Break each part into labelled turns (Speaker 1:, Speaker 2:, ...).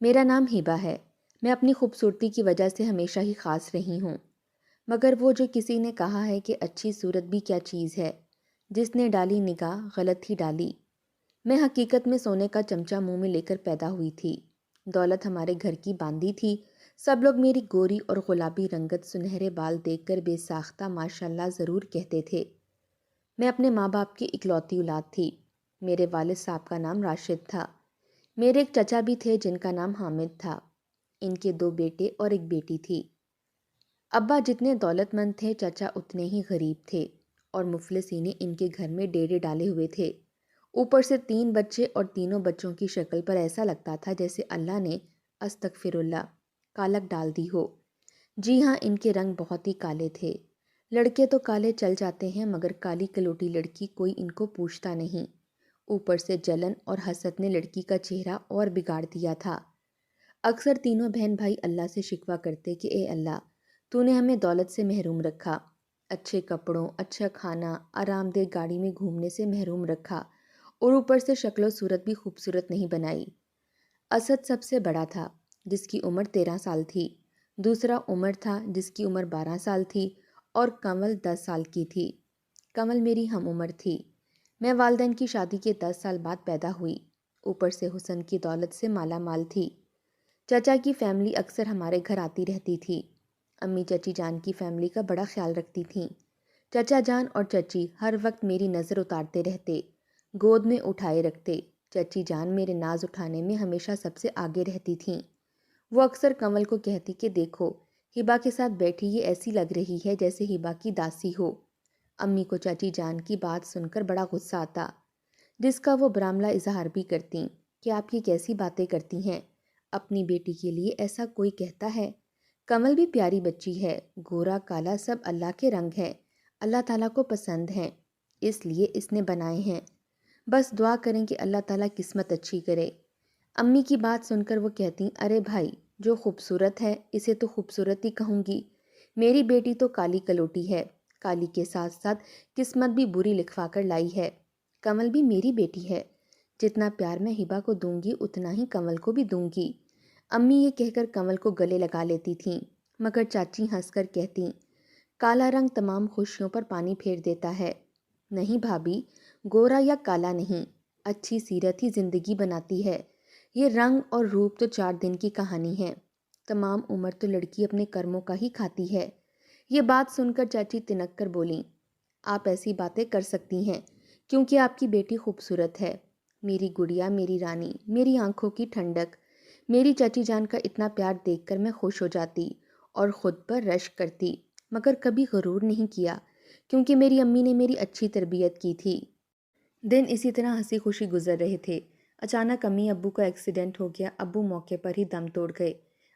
Speaker 1: میرا نام ہبا ہے۔ میں اپنی خوبصورتی کی وجہ سے ہمیشہ ہی خاص رہی ہوں، مگر وہ جو کسی نے کہا ہے کہ اچھی صورت بھی کیا چیز ہے، جس نے ڈالی نگاہ غلط ہی ڈالی۔ میں حقیقت میں سونے کا چمچہ منہ میں لے کر پیدا ہوئی تھی۔ دولت ہمارے گھر کی باندھی تھی۔ سب لوگ میری گوری اور گلابی رنگت، سنہرے بال دیکھ کر بے ساختہ ماشاءاللہ ضرور کہتے تھے۔ میں اپنے ماں باپ کی اکلوتی اولاد تھی۔ میرے والد صاحب کا نام راشد تھا۔ میرے ایک چچا بھی تھے جن کا نام حامد تھا۔ ان کے 2 بیٹے اور ایک بیٹی تھی۔ ابا جتنے دولت مند تھے، چچا اتنے ہی غریب تھے، اور مفلسی نے ان کے گھر میں ڈیرے ڈالے ہوئے تھے۔ اوپر سے 3 بچے، اور تینوں بچوں کی شکل پر ایسا لگتا تھا جیسے اللہ نے استغفر اللہ کالک ڈال دی ہو۔ جی ہاں، ان کے رنگ بہت ہی کالے تھے۔ لڑکے تو کالے چل جاتے ہیں، مگر کالی کلوٹی لڑکی کوئی ان کو پوچھتا نہیں۔ اوپر سے جلن اور حسد نے لڑکی کا چہرہ اور بگاڑ دیا تھا۔ اکثر تینوں بہن بھائی اللہ سے شکوہ کرتے کہ اے اللہ، تو نے ہمیں دولت سے محروم رکھا، اچھے کپڑوں، اچھا کھانا، آرام دہ گاڑی میں گھومنے سے محروم رکھا، اور اوپر سے شکل و صورت بھی خوبصورت نہیں بنائی۔ اسد سب سے بڑا تھا، جس کی عمر 13 سال تھی۔ دوسرا عمر تھا، جس کی عمر 12 سال تھی، اور کمل 10 سال کی تھی۔ کمل میری ہم عمر تھی۔ میں والدین کی شادی کے 10 سال بعد پیدا ہوئی۔ اوپر سے حسن کی دولت سے مالا مال تھی۔ چچا کی فیملی اکثر ہمارے گھر آتی رہتی تھی۔ امی چچی جان کی فیملی کا بڑا خیال رکھتی تھیں۔ چچا جان اور چچی ہر وقت میری نظر اتارتے رہتے، گود میں اٹھائے رکھتے۔ چچی جان میرے ناز اٹھانے میں ہمیشہ سب سے آگے رہتی تھیں۔ وہ اکثر کمل کو کہتی کہ دیکھو، ہبا کے ساتھ بیٹھی یہ ایسی لگ رہی ہے جیسے ہبا کی داسی ہو۔ امی کو چچی جان کی بات سن کر بڑا غصہ آتا، جس کا وہ براملہ اظہار بھی کرتیں کہ آپ یہ کیسی باتیں کرتی ہیں، اپنی بیٹی کے لیے ایسا کوئی کہتا ہے؟ کمل بھی پیاری بچی ہے، گورا کالا سب اللہ کے رنگ ہیں، اللہ تعالیٰ کو پسند ہیں، اس لیے اس نے بنائے ہیں۔ بس دعا کریں کہ اللہ تعالیٰ قسمت اچھی کرے۔ امی کی بات سن کر وہ کہتی، ارے بھائی، جو خوبصورت ہے اسے تو خوبصورت ہی کہوں گی۔ میری بیٹی تو کالی کلوٹی ہے، کالی کے ساتھ ساتھ قسمت بھی بری لکھوا کر لائی ہے۔ کمل بھی میری بیٹی ہے، جتنا پیار میں ہبا کو دوں گی اتنا ہی کمل کو بھی دوں گی۔ امی یہ کہہ کر کمل کو گلے لگا لیتی تھیں، مگر چاچی ہنس کر کہتی، کالا رنگ تمام خوشیوں پر پانی پھیر دیتا ہے۔ نہیں بھابھی، گورا یا کالا نہیں، اچھی سیرت ہی زندگی بناتی ہے۔ یہ رنگ اور روپ تو 4 دن کی کہانی ہے، تمام عمر تو لڑکی اپنے کرموں کا ہی کھاتی ہے۔ یہ بات سن کر چاچی تنک کر بولیں، آپ ایسی باتیں کر سکتی ہیں کیونکہ آپ کی بیٹی خوبصورت ہے۔ میری گڑیا، میری رانی، میری آنکھوں کی ٹھنڈک، میری چچی جان کا اتنا پیار دیکھ کر میں خوش ہو جاتی اور خود پر رشک کرتی، مگر کبھی غرور نہیں کیا، کیونکہ میری امی نے میری اچھی تربیت کی تھی۔ دن اسی طرح ہنسی خوشی گزر رہے تھے۔ اچانک امی ابو کا ایکسیڈنٹ ہو گیا۔ ابو موقع پر ہی دم توڑ گئے۔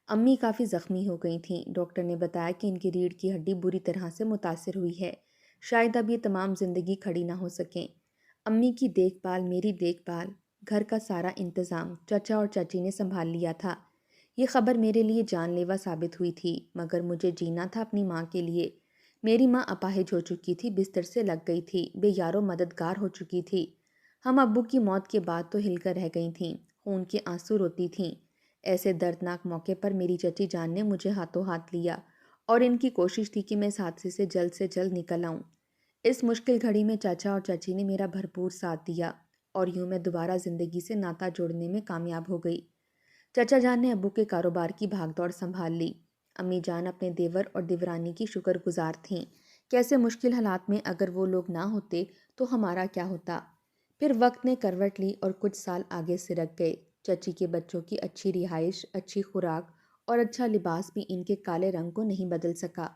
Speaker 1: امی کافی زخمی ہو گئی تھیں۔ ڈاکٹر نے بتایا کہ ان کی ریڑھ کی ہڈی بری طرح سے متاثر ہوئی ہے، شاید اب یہ تمام زندگی کھڑی نہ ہو سکیں۔ امی کی دیکھ بھال، میری دیکھ بھال، گھر کا سارا انتظام چچا اور چچی نے سنبھال لیا تھا۔ یہ خبر میرے لیے جان لیوا ثابت ہوئی تھی، مگر مجھے جینا تھا اپنی ماں کے لیے۔ میری ماں اپاہج ہو چکی تھی، بستر سے لگ گئی تھی، بے یار و مددگار ہو چکی تھی۔ ہم ابو کی موت کے بعد تو ہل کر رہ گئی تھیں، خون کے آنسو روتی تھیں۔ ایسے دردناک موقع پر میری چچی جان نے مجھے ہاتھوں ہاتھ لیا، اور ان کی کوشش تھی کہ میں اس حادثے سے جلد نکل آؤں۔ اس مشکل گھڑی میں چاچا اور چاچی نے میرا بھرپور ساتھ دیا، اور یوں میں دوبارہ زندگی سے ناتا جوڑنے میں کامیاب ہو گئی۔ چچا جان نے ابو کے کاروبار کی بھاگ دوڑ سنبھال لی۔ امی جان اپنے دیور اور دیورانی کی شکر گزار تھیں کہ ایسے مشکل حالات میں اگر وہ لوگ نہ ہوتے تو ہمارا کیا ہوتا۔ پھر وقت نے کروٹ لی اور کچھ سال آگے سرک گئے۔ چچی کے بچوں کی اچھی رہائش، اچھی خوراک اور اچھا لباس بھی ان کے کالے رنگ کو نہیں بدل سکا۔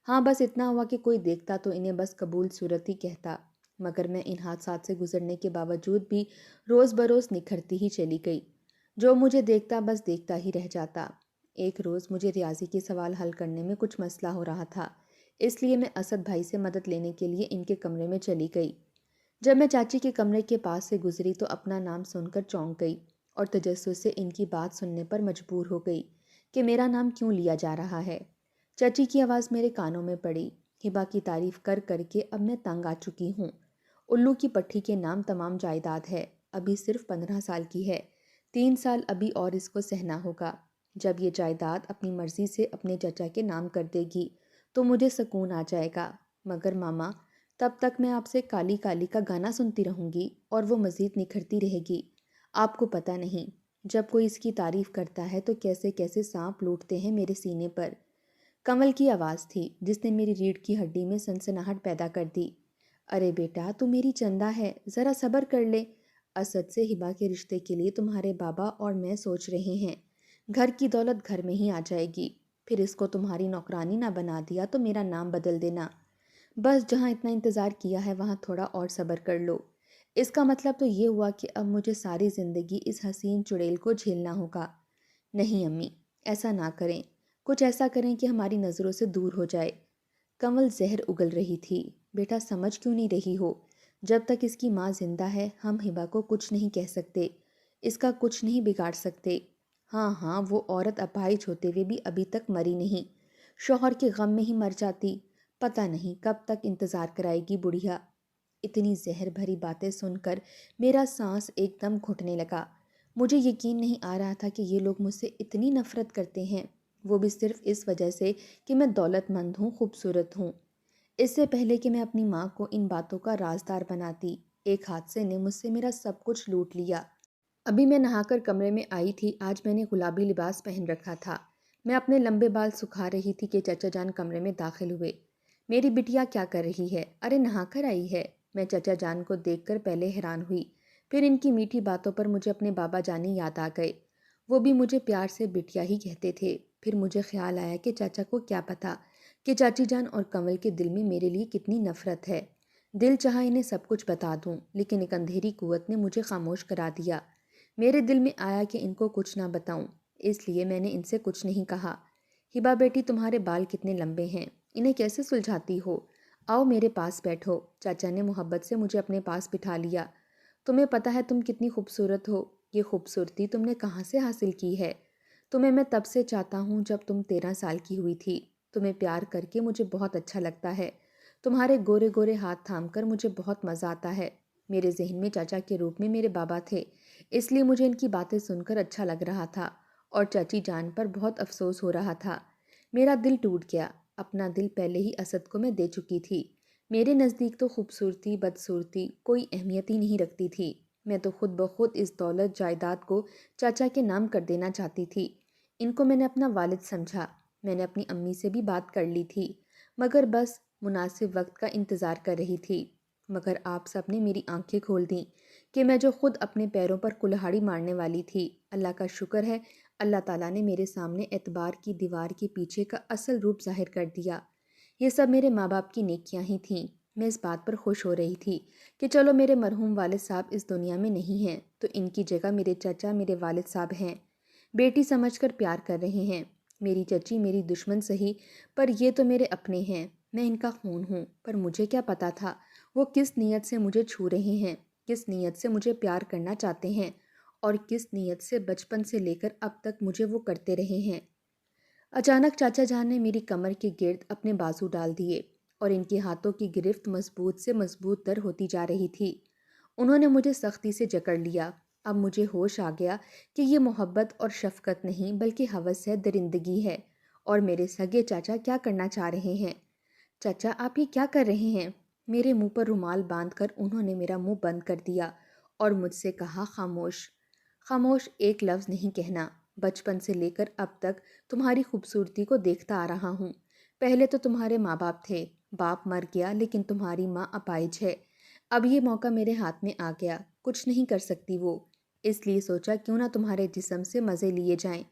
Speaker 1: ہاں، بس اتنا ہوا کہ کوئی دیکھتا تو انہیں بس قبول صورت ہی کہتا، مگر میں ان حادثات سے گزرنے کے باوجود بھی روز بروز نکھرتی ہی چلی گئی۔ جو مجھے دیکھتا بس دیکھتا ہی رہ جاتا۔ ایک روز مجھے ریاضی کے سوال حل کرنے میں کچھ مسئلہ ہو رہا تھا، اس لیے میں اسد بھائی سے مدد لینے کے لیے ان کے کمرے میں چلی گئی۔ جب میں چاچی کے کمرے کے پاس سے گزری تو اپنا نام سن کر چونک گئی، اور تجسس سے ان کی بات سننے پر مجبور ہو گئی کہ میرا نام کیوں لیا جا رہا ہے۔ چچی کی آواز میرے کانوں میں پڑی، ہبا کی تعریف کر کر کے اب میں تنگ آ چکی ہوں۔ الو کی پٹھی کے نام تمام جائیداد ہے، ابھی صرف 15 سال کی ہے، 3 سال ابھی اور اس کو سہنا ہوگا۔ جب یہ جائیداد اپنی مرضی سے اپنے چچا کے نام کر دے گی تو مجھے سکون آ جائے گا، مگر ماما تب تک میں آپ سے کالی کالی کا گانا سنتی رہوں گی اور وہ مزید نکھرتی رہے گی۔ آپ کو پتہ نہیں جب کوئی اس کی تعریف کرتا ہے تو کیسے کیسے سانپ لوٹتے ہیں میرے سینے پر۔ کنول کی آواز تھی جس نے میری ریڑھ کی ہڈی میں سنسناہٹ پیدا کر دی۔ ارے بیٹا تو میری چندہ ہے، ذرا صبر کر لے۔ اسد سے ہبا کے رشتے کے لیے تمہارے بابا اور میں سوچ رہے ہیں۔ گھر کی دولت گھر میں ہی آ جائے گی، پھر اس کو تمہاری نوکرانی نہ بنا دیا تو میرا نام بدل دینا۔ بس جہاں اتنا انتظار کیا ہے وہاں تھوڑا اور صبر کر لو۔ اس کا مطلب تو یہ ہوا کہ اب مجھے ساری زندگی اس حسین چڑیل کو جھیلنا ہوگا۔ نہیں امی، ایسا نہ کریں، کچھ ایسا کریں کہ ہماری نظروں سے دور ہو جائے۔ کنول زہر اگل رہی تھی۔ بیٹا سمجھ کیوں نہیں رہی ہو؟ جب تک اس کی ماں زندہ ہے ہم ہبا کو کچھ نہیں کہہ سکتے، اس کا کچھ نہیں بگاڑ سکتے۔ ہاں وہ عورت اپاہج ہوتے ہوئے بھی ابھی تک مری نہیں، شوہر کے غم میں ہی مر جاتی۔ پتہ نہیں کب تک انتظار کرائے گی بڑھیا۔ اتنی زہر بھری باتیں سن کر میرا سانس ایک دم گھٹنے لگا۔ مجھے یقین نہیں آ رہا تھا کہ یہ لوگ مجھ سے اتنی نفرت کرتے ہیں، وہ بھی صرف اس وجہ سے کہ میں دولت مند ہوں، خوبصورت ہوں۔ اس سے پہلے کہ میں اپنی ماں کو ان باتوں کا رازدار بناتی، ایک حادثے نے مجھ سے میرا سب کچھ لوٹ لیا۔ ابھی میں نہا کر کمرے میں آئی تھی، آج میں نے گلابی لباس پہن رکھا تھا۔ میں اپنے لمبے بال سکھا رہی تھی کہ چچا جان کمرے میں داخل ہوئے۔ میری بٹیا کیا کر رہی ہے؟ ارے نہا کر آئی ہے۔ میں چچا جان کو دیکھ کر پہلے حیران ہوئی، پھر ان کی میٹھی باتوں پر مجھے اپنے بابا جانی یاد آ گئے۔ وہ بھی مجھے پیار سے بٹیا ہی کہتے تھے۔ پھر مجھے خیال آیا کہ چاچا کو کیا پتا کہ چاچی جان اور کنول کے دل میں میرے لیے کتنی نفرت ہے۔ دل چاہا انہیں سب کچھ بتا دوں، لیکن ایک اندھیری قوت نے مجھے خاموش کرا دیا۔ میرے دل میں آیا کہ ان کو کچھ نہ بتاؤں، اس لیے میں نے ان سے کچھ نہیں کہا۔ ہبا بیٹی تمہارے بال کتنے لمبے ہیں، انہیں کیسے سلجھاتی ہو؟ آؤ میرے پاس بیٹھو۔ چاچا نے محبت سے مجھے اپنے پاس بٹھا لیا۔ تمہیں پتہ ہے تم کتنی خوبصورت ہو، یہ خوبصورتی تم نے کہاں سے حاصل کی ہے؟ تمہیں میں تب سے چاہتا ہوں جب تم 13 سال کی ہوئی تھی۔ تمہیں پیار کر کے مجھے بہت اچھا لگتا ہے۔ تمہارے گورے گورے ہاتھ تھام کر مجھے بہت مزہ آتا ہے۔ میرے ذہن میں چاچا کے روپ میں میرے بابا تھے، اس لیے مجھے ان کی باتیں سن کر اچھا لگ رہا تھا اور چاچی جان پر بہت افسوس ہو رہا تھا۔ میرا دل ٹوٹ گیا، اپنا دل پہلے ہی اسد کو میں دے چکی تھی۔ میرے نزدیک تو خوبصورتی بدصورتی کوئی اہمیت ہی نہیں رکھتی تھی۔ میں تو خود بخود اس دولت جائیداد کو چاچا کے نام کر دینا چاہتی تھی۔ ان کو میں نے اپنا والد سمجھا۔ میں نے اپنی امی سے بھی بات کر لی تھی، مگر بس مناسب وقت کا انتظار کر رہی تھی۔ مگر آپ سب نے میری آنکھیں کھول دیں کہ میں جو خود اپنے پیروں پر کلہاڑی مارنے والی تھی، اللہ کا شکر ہے اللہ تعالیٰ نے میرے سامنے اعتبار کی دیوار کے پیچھے کا اصل روپ ظاہر کر دیا۔ یہ سب میرے ماں باپ کی نیکیاں ہی تھیں۔ میں اس بات پر خوش ہو رہی تھی کہ چلو میرے مرحوم والد صاحب اس دنیا میں نہیں ہیں تو ان کی جگہ میرے چچا میرے والد صاحب ہیں، بیٹی سمجھ کر پیار کر رہے ہیں۔ میری چچی میری دشمن سہی، پر یہ تو میرے اپنے ہیں، میں ان کا خون ہوں۔ پر مجھے کیا پتا تھا وہ کس نیت سے مجھے چھو رہے ہیں، کس نیت سے مجھے پیار کرنا چاہتے ہیں، اور کس نیت سے بچپن سے لے کر اب تک مجھے وہ کرتے رہے ہیں۔ اچانک چاچا جان نے میری کمر کے گرد اپنے بازو ڈال دیے اور ان کے ہاتھوں کی گرفت مضبوط سے مضبوط تر ہوتی جا رہی تھی۔ انہوں نے مجھے سختی سے جکڑ لیا۔ اب مجھے ہوش آ گیا کہ یہ محبت اور شفقت نہیں بلکہ ہوس ہے، درندگی ہے، اور میرے سگے چاچا کیا کرنا چاہ رہے ہیں۔ چاچا آپ یہ کیا کر رہے ہیں؟ میرے منہ پر رومال باندھ کر انہوں نے میرا منہ بند کر دیا اور مجھ سے کہا خاموش، خاموش، ایک لفظ نہیں کہنا۔ بچپن سے لے کر اب تک تمہاری خوبصورتی کو دیکھتا آ رہا ہوں۔ پہلے تو تمہارے ماں باپ تھے، باپ مر گیا لیکن تمہاری ماں اپاہج ہے۔ اب یہ موقع میرے ہاتھ میں آ گیا، کچھ نہیں کر سکتی وہ، اس لیے سوچا کیوں نہ تمہارے جسم سے مزے لیے جائیں۔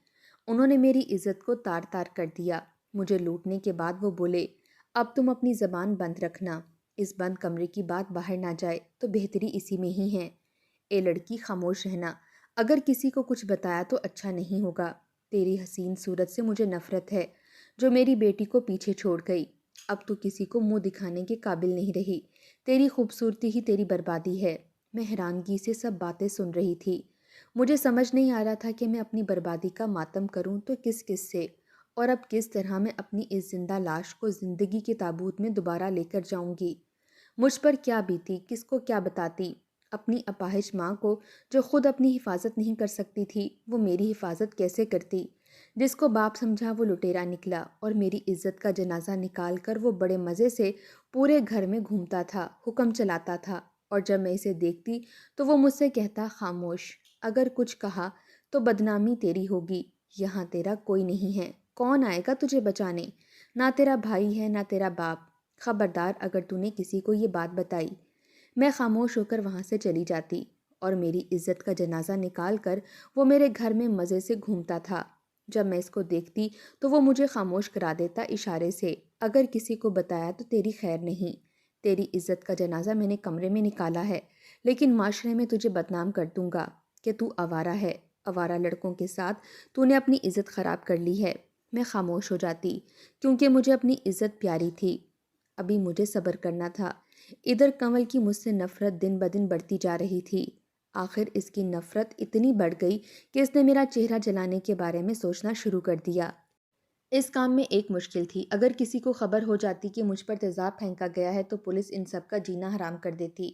Speaker 1: انہوں نے میری عزت کو تار تار کر دیا۔ مجھے لوٹنے کے بعد وہ بولے، اب تم اپنی زبان بند رکھنا، اس بند کمرے کی بات باہر نہ جائے تو بہتری اسی میں ہی ہے۔ اے لڑکی خاموش رہنا، اگر کسی کو کچھ بتایا تو اچھا نہیں ہوگا۔ تیری حسین صورت سے مجھے نفرت ہے جو میری بیٹی کو پیچھے چھوڑ گئی۔ اب تو کسی کو منہ دکھانے کے قابل نہیں رہی، تیری خوبصورتی ہی تیری بربادی ہے۔ میں حیرانگی سے سب باتیں سن رہی تھی۔ مجھے سمجھ نہیں آ رہا تھا کہ میں اپنی بربادی کا ماتم کروں تو کس کس سے، اور اب کس طرح میں اپنی اس زندہ لاش کو زندگی کے تابوت میں دوبارہ لے کر جاؤں گی۔ مجھ پر کیا بیتی، کس کو کیا بتاتی۔ اپنی اپاہج ماں کو جو خود اپنی حفاظت نہیں کر سکتی تھی، وہ میری حفاظت کیسے کرتی؟ جس کو باپ سمجھا وہ لٹیرا نکلا، اور میری عزت کا جنازہ نکال کر وہ بڑے مزے سے پورے گھر میں گھومتا تھا، حکم چلاتا تھا، اور جب میں اسے دیکھتی تو وہ مجھ سے کہتا، خاموش، اگر کچھ کہا تو بدنامی تیری ہوگی، یہاں تیرا کوئی نہیں ہے، کون آئے گا تجھے بچانے؟ نہ تیرا بھائی ہے نہ تیرا باپ، خبردار اگر تو نے کسی کو یہ بات بتائی۔ میں خاموش ہو کر وہاں سے چلی جاتی، اور میری عزت کا جنازہ نکال کر وہ میرے گھر میں مزے سے گھومتا تھا۔ جب میں اس کو دیکھتی تو وہ مجھے خاموش کرا دیتا اشارے سے، اگر کسی کو بتایا تو تیری خیر نہیں، تیری عزت کا جنازہ میں نے کمرے میں نکالا ہے، لیکن معاشرے میں تجھے بدنام کر دوں گا کہ تو آوارہ ہے، آوارہ لڑکوں کے ساتھ تو نے اپنی عزت خراب کر لی ہے۔ میں خاموش ہو جاتی کیونکہ مجھے اپنی عزت پیاری تھی، ابھی مجھے صبر کرنا تھا۔ ادھر کنول کی مجھ سے نفرت دن بدن بڑھتی جا رہی تھی۔ آخر اس کی نفرت اتنی بڑھ گئی کہ اس نے میرا چہرہ جلانے کے بارے میں سوچنا شروع کر دیا۔ اس کام میں ایک مشکل تھی، اگر کسی کو خبر ہو جاتی کہ مجھ پر تیزاب پھینکا گیا ہے تو پولیس ان سب کا جینا حرام کر دیتی۔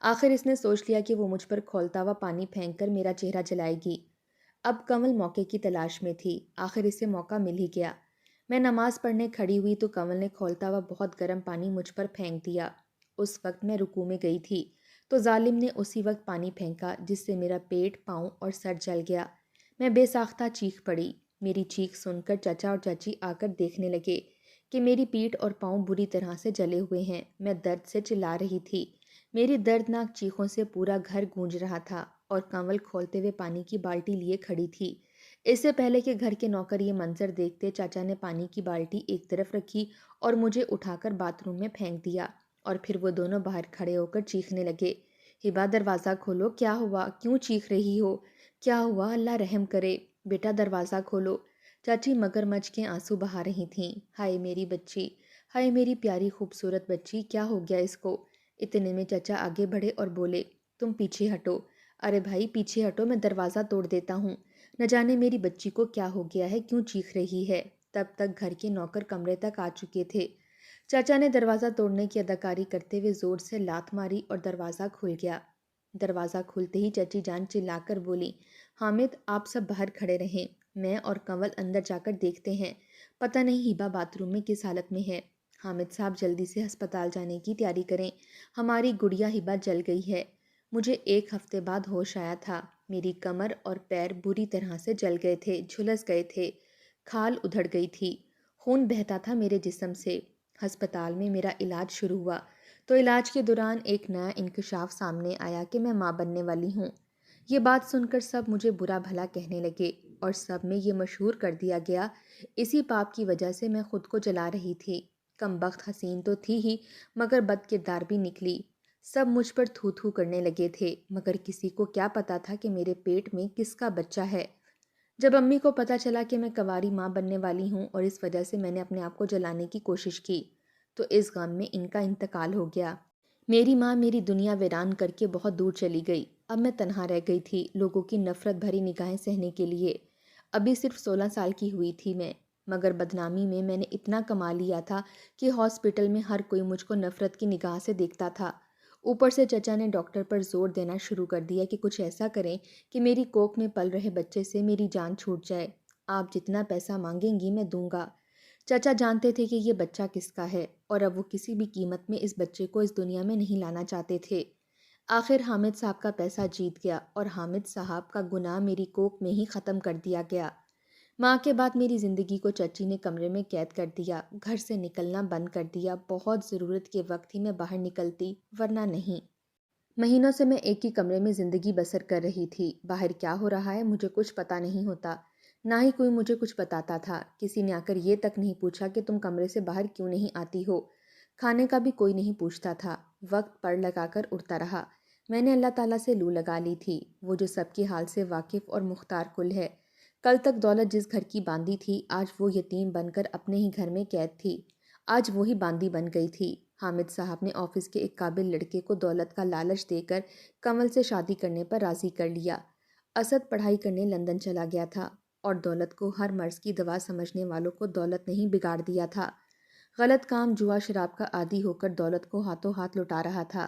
Speaker 1: آخر اس نے سوچ لیا کہ وہ مجھ پر کھولتا ہوا پانی پھینک کر میرا چہرہ جلائے گی۔ اب کنول موقع کی تلاش میں تھی، آخر اسے موقع مل ہی گیا۔ میں نماز پڑھنے کھڑی ہوئی تو کنول نے کھولتا ہوا بہت گرم پانی مجھ پر پھینک دیا۔ اس وقت میں رکوع میں گئی تھی تو ظالم نے اسی وقت پانی پھینکا، جس سے میرا پیٹ، پاؤں اور سر جل گیا۔ میں بے ساختہ چیخ پڑی۔ میری چیخ سن کر چچا اور چچی آ کر دیکھنے لگے کہ میری پیٹھ اور پاؤں بری طرح سے جلے ہوئے ہیں۔ میں درد سے چلا رہی تھی، میری دردناک چیخوں سے پورا گھر گونج رہا تھا، اور کنول کھولتے ہوئے پانی کی بالٹی لیے کھڑی تھی۔ اس سے پہلے کہ گھر کے نوکر یہ منظر دیکھتے، چاچا نے پانی کی بالٹی ایک طرف رکھی اور مجھے اٹھا کر باتھ روم میں پھینک دیا، اور پھر وہ دونوں باہر کھڑے ہو کر چیخنے لگے، ہبا دروازہ کھولو، کیا ہوا، کیوں چیخ رہی ہو، کیا ہوا، اللہ رحم کرے، بیٹا دروازہ کھولو۔ چاچی مگر مچ کے آنسو بہا رہی تھیں، ہائے میری بچی، ہائے میری پیاری خوبصورت بچی، کیا ہو گیا اس کو؟ اتنے میں چچا آگے بڑھے اور بولے، تم پیچھے ہٹو۔ ارے بھائی پیچھے ہٹو، میں دروازہ توڑ دیتا ہوں، نہ جانے میری بچی کو کیا ہو گیا ہے، کیوں چیخ رہی ہے۔ تب تک گھر کے نوکر کمرے تک آ چکے تھے۔ چاچا نے دروازہ توڑنے کی اداکاری کرتے ہوئے زور سے لات ماری اور دروازہ کھل گیا۔ دروازہ کھلتے ہی چچی جان چلا کر بولی، حامد آپ سب باہر کھڑے رہیں، میں اور کنول اندر جا کر دیکھتے ہیں، پتہ نہیں ہبا باتھ روم میں کس حالت میں ہے۔ حامد صاحب جلدی سے ہسپتال جانے کی تیاری کریں، ہماری گڑیا ہبا جل گئی ہے۔ مجھے ایک ہفتے بعد ہوش آیا تھا، میری کمر اور پیر بری طرح سے جل گئے تھے، جھلس گئے تھے، کھال ادھڑ گئی تھی، خون بہتا تھا میرے جسم سے۔ ہسپتال میں میرا علاج شروع ہوا تو علاج کے دوران ایک نیا انکشاف سامنے آیا کہ میں ماں بننے والی ہوں۔ یہ بات سن کر سب مجھے برا بھلا کہنے لگے، اور سب میں یہ مشہور کر دیا گیا، اسی پاپ کی وجہ سے میں خود کو جلا رہی تھی۔ کمبخت حسین تو تھی ہی مگر بد کردار بھی نکلی۔ سب مجھ پر تھو تھو کرنے لگے تھے، مگر کسی کو کیا پتا تھا کہ میرے پیٹ میں کس کا بچہ ہے۔ جب امی کو پتا چلا کہ میں کنواری ماں بننے والی ہوں اور اس وجہ سے میں نے اپنے آپ کو جلانے کی کوشش کی، تو اس غم میں ان کا انتقال ہو گیا۔ میری ماں میری دنیا ویران کر کے بہت دور چلی گئی۔ اب میں تنہا رہ گئی تھی لوگوں کی نفرت بھری نگاہیں سہنے کے لیے۔ ابھی صرف 16 سال کی ہوئی تھی میں، مگر بدنامی میں نے اتنا کما لیا تھا کہ ہاسپٹل میں ہر کوئی مجھ کو نفرت کی نگاہ سے دیکھتا تھا۔ اوپر سے چچا نے ڈاکٹر پر زور دینا شروع کر دیا کہ کچھ ایسا کریں کہ میری کوکھ میں پل رہے بچے سے میری جان چھوٹ جائے۔ آپ جتنا پیسہ مانگیں گی میں دوں گا۔ چچا جانتے تھے کہ یہ بچہ کس کا ہے، اور اب وہ کسی بھی قیمت میں اس بچے کو اس دنیا میں نہیں لانا چاہتے تھے۔ آخر حامد صاحب کا پیسہ جیت گیا، اور حامد صاحب کا گناہ میری کوکھ میں ہی ختم کر دیا گیا۔ ماں کے بعد میری زندگی کو چچی نے کمرے میں قید کر دیا، گھر سے نکلنا بند کر دیا، بہت ضرورت کے وقت ہی میں باہر نکلتی، ورنہ نہیں۔ مہینوں سے میں ایک ہی کمرے میں زندگی بسر کر رہی تھی، باہر کیا ہو رہا ہے مجھے کچھ پتہ نہیں ہوتا، نہ ہی کوئی مجھے کچھ بتاتا تھا۔ کسی نے آ کر یہ تک نہیں پوچھا کہ تم کمرے سے باہر کیوں نہیں آتی ہو۔ کھانے کا بھی کوئی نہیں پوچھتا تھا، وقت پڑ لگا کر اڑتا رہا۔ میں نے اللہ تعالیٰ سے لو لگا لی تھی، وہ جو سب کے حال سے واقف اور مختار کل ہے۔ کل تک دولت جس گھر کی باندھی تھی، آج وہ یتیم بن کر اپنے ہی گھر میں قید تھی، آج وہی باندھی بن گئی تھی۔ حامد صاحب نے آفس کے ایک قابل لڑکے کو دولت کا لالچ دے کر کنول سے شادی کرنے پر راضی کر لیا۔ اسد پڑھائی کرنے لندن چلا گیا تھا، اور دولت کو ہر مرض کی دوا سمجھنے والوں کو دولت نے ہی بگاڑ دیا تھا۔ غلط کام، جوا، شراب کا عادی ہو کر دولت کو ہاتھوں ہاتھ لٹا رہا تھا۔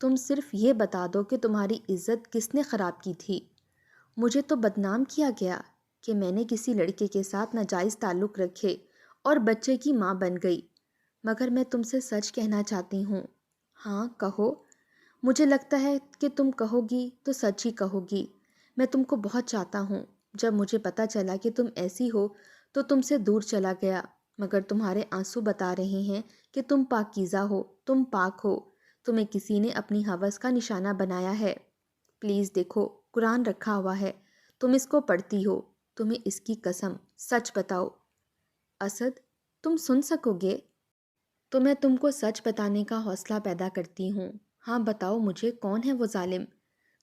Speaker 1: تم صرف یہ بتا دو کہ تمہاری عزت کس نے خراب کی تھی۔ مجھے تو بدنام کیا گیا کہ میں نے کسی لڑکے کے ساتھ ناجائز تعلق رکھے اور بچے کی ماں بن گئی، مگر میں تم سے سچ کہنا چاہتی ہوں۔ ہاں کہو۔ مجھے لگتا ہے کہ تم کہو گی تو سچ ہی کہو گی۔ میں تم کو بہت چاہتا ہوں۔ جب مجھے پتہ چلا کہ تم ایسی ہو تو تم سے دور چلا گیا، مگر تمہارے آنسو بتا رہے ہیں کہ تم پاکیزہ ہو، تم پاک ہو، تمہیں کسی نے اپنی ہوس کا نشانہ بنایا ہے۔ پلیز دیکھو، قرآن رکھا ہوا ہے، تم اس کو پڑھتی ہو، تمہیں اس کی قسم، سچ بتاؤ۔ اسد، تم سن سکو گے تو میں تم کو سچ بتانے کا حوصلہ پیدا کرتی ہوں۔ ہاں بتاؤ مجھے، کون ہے وہ ظالم؟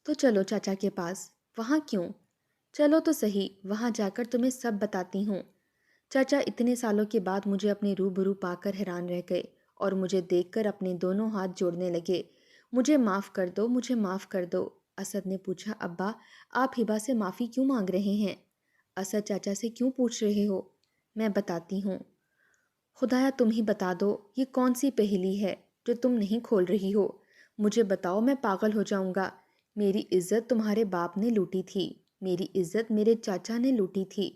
Speaker 1: تو چلو چاچا کے پاس۔ وہاں کیوں؟ چلو تو صحیح، وہاں جا کر تمہیں سب بتاتی ہوں۔ چاچا اتنے سالوں کے بعد مجھے اپنے روبرو پا کر حیران رہ گئے اور مجھے دیکھ کر اپنے دونوں ہاتھ جوڑنے لگے۔ مجھے معاف کر دو، مجھے معاف کر دو۔ اسد نے پوچھا، ابا آپ ہبا سے معافی کیوں مانگ رہے ہیں؟ اسد چاچا سے کیوں پوچھ رہے ہو؟ میں بتاتی ہوں۔ خدایا تم ہی بتا دو، یہ کون سی پہیلی ہے جو تم نہیں کھول رہی ہو؟ مجھے بتاؤ، میں پاگل ہو جاؤں گا۔ میری عزت تمہارے باپ نے لوٹی تھی، میری عزت میرے چاچا نے لوٹی تھی۔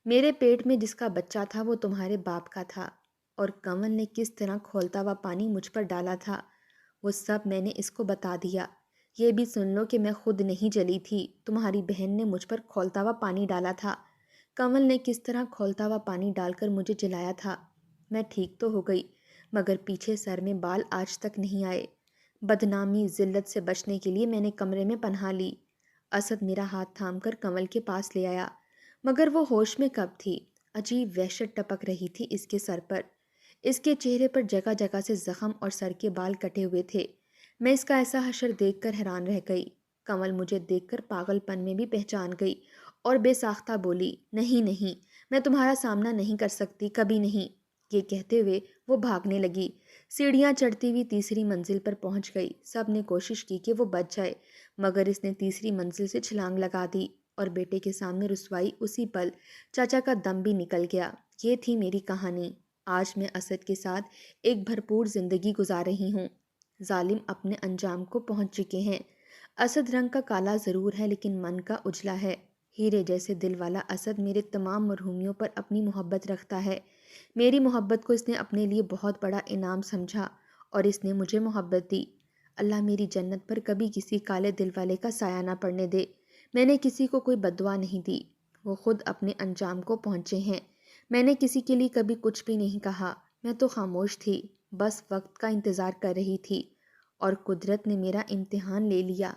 Speaker 1: میرے پیٹ میں جس کا بچہ تھا وہ تمہارے باپ کا تھا، اور کنول نے کس طرح کھولتا ہوا پانی مجھ پر ڈالا تھا وہ سب میں نے اس کو بتا دیا۔ یہ بھی سن لو کہ میں خود نہیں جلی تھی، تمہاری بہن نے مجھ پر کھولتا ہوا پانی ڈالا تھا۔ کنول نے کس طرح کھولتا ہوا پانی ڈال کر مجھے جلایا تھا۔ میں ٹھیک تو ہو گئی، مگر پیچھے سر میں بال آج تک نہیں آئے۔ بدنامی، ذلت سے بچنے کے لیے میں نے کمرے میں پناہ لی۔ اسد میرا ہاتھ تھام کر کنول کے پاس لے آیا، مگر وہ ہوش میں کب تھی؟ عجیب وحشت ٹپک رہی تھی اس کے سر پر۔ اس کے چہرے پر جگہ جگہ سے زخم اور سر کے بال کٹے ہوئے تھے۔ میں اس کا ایسا حشر دیکھ کر حیران رہ گئی۔ کنول مجھے دیکھ کر پاگل پن میں بھی پہچان گئی اور بے ساختہ بولی، نہیں نہیں، میں تمہارا سامنا نہیں کر سکتی، کبھی نہیں۔ یہ کہتے ہوئے وہ بھاگنے لگی، سیڑھیاں چڑھتی ہوئی تیسری منزل پر پہنچ گئی۔ سب نے کوشش کی کہ وہ بچ جائے، مگر اس نے تیسری منزل سے چھلانگ لگا دی اور بیٹے کے سامنے رسوائی اسی پل چاچا کا دم بھی نکل گیا۔ یہ تھی میری کہانی۔ آج میں اسد کے ساتھ ایک بھرپور زندگی گزار رہی ہوں۔ ظالم اپنے انجام کو پہنچ چکے ہیں۔ اسد رنگ کا کالا ضرور ہے لیکن من کا اجلا ہے۔ ہیرے جیسے دل والا اسد میرے تمام مرحومیوں پر اپنی محبت رکھتا ہے۔ میری محبت کو اس نے اپنے لیے بہت بڑا انعام سمجھا اور اس نے مجھے محبت دی۔ اللہ میری جنت پر کبھی کسی کالے دل والے کا سایہ نہ پڑنے دے۔ میں نے کسی کو کوئی بد دعا نہیں دی، وہ خود اپنے انجام کو پہنچے ہیں۔ میں نے کسی کے لیے کبھی کچھ بھی نہیں کہا، میں تو خاموش تھی، بس وقت کا انتظار کر رہی تھی، اور قدرت نے میرا امتحان لے لیا۔